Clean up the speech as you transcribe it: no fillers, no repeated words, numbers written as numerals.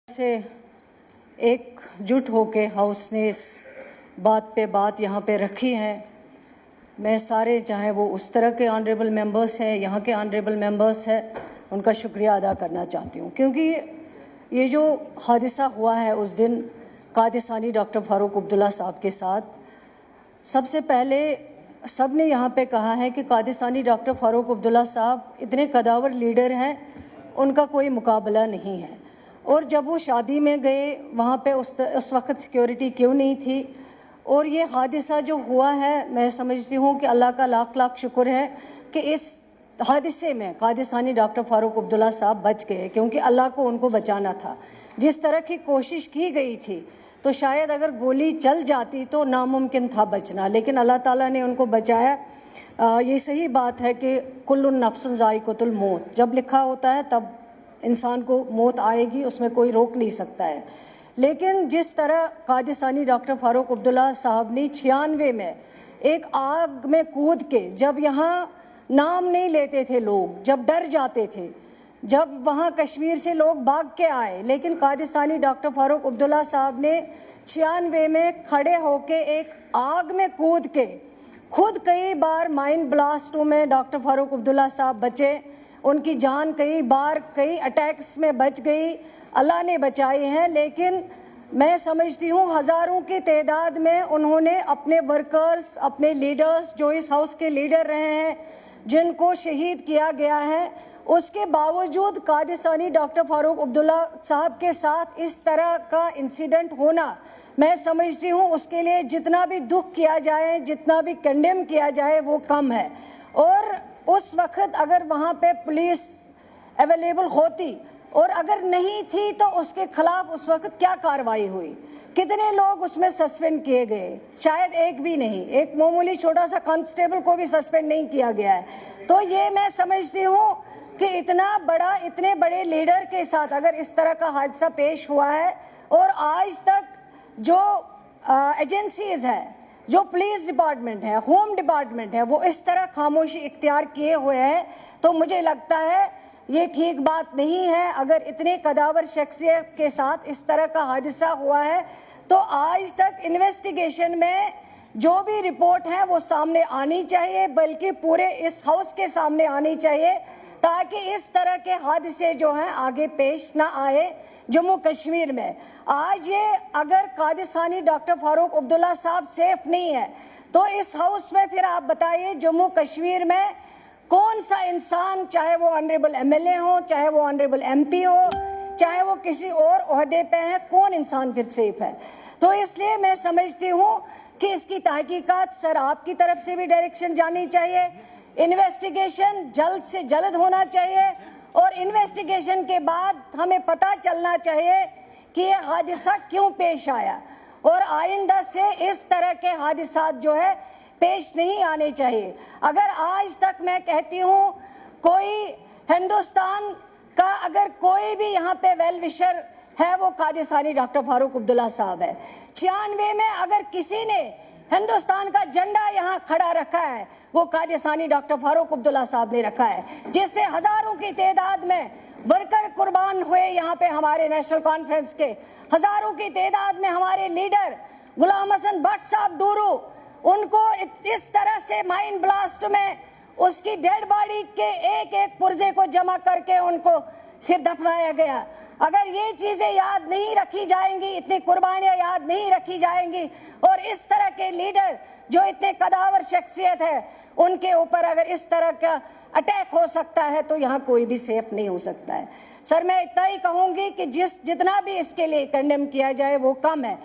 سے ایک جٹ ہو کے ہاؤس نے اس بات پہ بات یہاں پہ رکھی ہے۔ میں سارے چاہے وہ اس طرح کے آنریبل ممبرس ہیں، یہاں کے آنریبل ممبرس ہیں، ان کا شکریہ ادا کرنا چاہتی ہوں، کیونکہ یہ جو حادثہ ہوا ہے اس دن قادسانی ڈاکٹر فاروق عبداللہ صاحب کے ساتھ، سب سے پہلے سب نے یہاں پہ کہا ہے کہ قادسانی ڈاکٹر فاروق عبداللہ صاحب اتنے قداور لیڈر ہیں، ان کا کوئی مقابلہ نہیں ہے۔ اور جب وہ شادی میں گئے وہاں پہ اس وقت سیکیورٹی کیوں نہیں تھی، اور یہ حادثہ جو ہوا ہے میں سمجھتی ہوں کہ اللہ کا لاکھ لاکھ شکر ہے کہ اس حادثے میں قادسانی ڈاکٹر فاروق عبداللہ صاحب بچ گئے، کیونکہ اللہ کو ان کو بچانا تھا۔ جس طرح کی کوشش کی گئی تھی تو شاید اگر گولی چل جاتی تو ناممکن تھا بچنا، لیکن اللہ تعالیٰ نے ان کو بچایا۔ یہ صحیح بات ہے کہ کل نفس ذائقۃ الموت، جب لکھا ہوتا ہے تب انسان کو موت آئے گی، اس میں کوئی روک نہیں سکتا ہے۔ لیکن جس طرح قادسانی ڈاکٹر فاروق عبداللہ صاحب نے 96 میں ایک آگ میں کود کے، جب یہاں نام نہیں لیتے تھے لوگ، جب ڈر جاتے تھے، جب وہاں کشمیر سے لوگ بھاگ کے آئے، لیکن قادسانی ڈاکٹر فاروق عبداللہ صاحب نے 96 میں کھڑے ہو کے ایک آگ میں کود کے، خود کئی بار مائن بلاسٹوں میں ڈاکٹر فاروق عبداللہ صاحب بچے، ان کی جان کئی بار کئی اٹیکس میں بچ گئی، اللہ نے بچائی ہیں۔ لیکن میں سمجھتی ہوں ہزاروں کی تعداد میں انہوں نے اپنے ورکرز، اپنے لیڈرز جو اس ہاؤس کے لیڈر رہے ہیں، جن کو شہید کیا گیا ہے، اس کے باوجود قادسانی ڈاکٹر فاروق عبداللہ صاحب کے ساتھ اس طرح کا انسیڈنٹ ہونا، میں سمجھتی ہوں اس کے لیے جتنا بھی دکھ کیا جائے، جتنا بھی کنڈیم کیا جائے وہ کم ہے۔ اور اس وقت اگر وہاں پہ پولیس اویلیبل ہوتی اور اگر نہیں تھی تو اس کے خلاف اس وقت کیا کارروائی ہوئی، کتنے لوگ اس میں سسپینڈ کیے گئے، شاید ایک بھی نہیں، ایک معمولی چھوٹا سا کانسٹیبل کو بھی سسپینڈ نہیں کیا گیا ہے۔ تو یہ میں سمجھتی ہوں کہ اتنے بڑے لیڈر کے ساتھ اگر اس طرح کا حادثہ پیش ہوا ہے، اور آج تک جو ایجنسیز ہیں، جو پولیس ڈپارٹمنٹ ہے، ہوم ڈپارٹمنٹ ہے، وہ اس طرح خاموشی اختیار کیے ہوئے ہیں، تو مجھے لگتا ہے یہ ٹھیک بات نہیں ہے۔ اگر اتنے قداور شخصیت کے ساتھ اس طرح کا حادثہ ہوا ہے تو آج تک انویسٹیگیشن میں جو بھی رپورٹ ہے وہ سامنے آنی چاہیے، بلکہ پورے اس ہاؤس کے سامنے آنی چاہیے، تاکہ اس طرح کے حادثے جو ہیں آگے پیش نہ آئے جموں کشمیر میں۔ آج یہ اگر قادسانی ڈاکٹر فاروق عبداللہ صاحب سیف نہیں ہے تو اس ہاؤس میں پھر آپ بتائیے جموں کشمیر میں کون سا انسان، چاہے وہ آنریبل ایم ایل اے ہو، چاہے وہ آنریبل ایم پی ہو، چاہے وہ کسی اور عہدے پہ ہیں، کون انسان پھر سیف ہے؟ تو اس لیے میں سمجھتی ہوں کہ اس کی تحقیقات سر آپ کی طرف سے بھی ڈائریکشن جانی چاہیے، انویسٹیگیشن جلد سے جلد ہونا چاہیے، اور انویسٹیگیشن کے بعد ہمیں پتہ چلنا چاہیے کہ یہ حادثہ کیوں پیش آیا، اور آئندہ سے اس طرح کے حادثات جو ہے پیش نہیں آنے چاہیے۔ اگر آج تک میں کہتی ہوں کوئی ہندوستان کا اگر کوئی بھی یہاں پہ ویل وشر ہے وہ قادسانی ڈاکٹر فاروق عبداللہ صاحب ہے۔ 96 میں اگر کسی نے ہندوستان کا جھنڈا یہاں کھڑا رکھا ہے وہ قادسانی ڈاکٹر فاروق عبداللہ صاحب نے رکھا ہے، جس سے ہزاروں کی تعداد میں ورکر قربان ہوئے، یہاں پہ ہمارے نیشنل کانفرنس کے ہزاروں کی تعداد میں ہمارے لیڈر غلام حسن بٹ صاحب ڈورو، ان کو اس طرح سے مائن بلاسٹ میں اس کی ڈیڈ باڈی کے ایک ایک پرزے کو جمع کر کے ان کو پھر دفنایا گیا۔ اگر یہ چیزیں یاد نہیں رکھی جائیں گی، اتنی قربانیاں یاد نہیں رکھی جائیں گی، اور اس طرح کے لیڈر جو اتنے قداور شخصیت ہے ان کے اوپر اگر اس طرح کا اٹیک ہو سکتا ہے تو یہاں کوئی بھی سیف نہیں ہو سکتا ہے۔ سر میں اتنا ہی کہوں گی کہ جتنا بھی اس کے لیے کنڈیم کیا جائے وہ کم ہے۔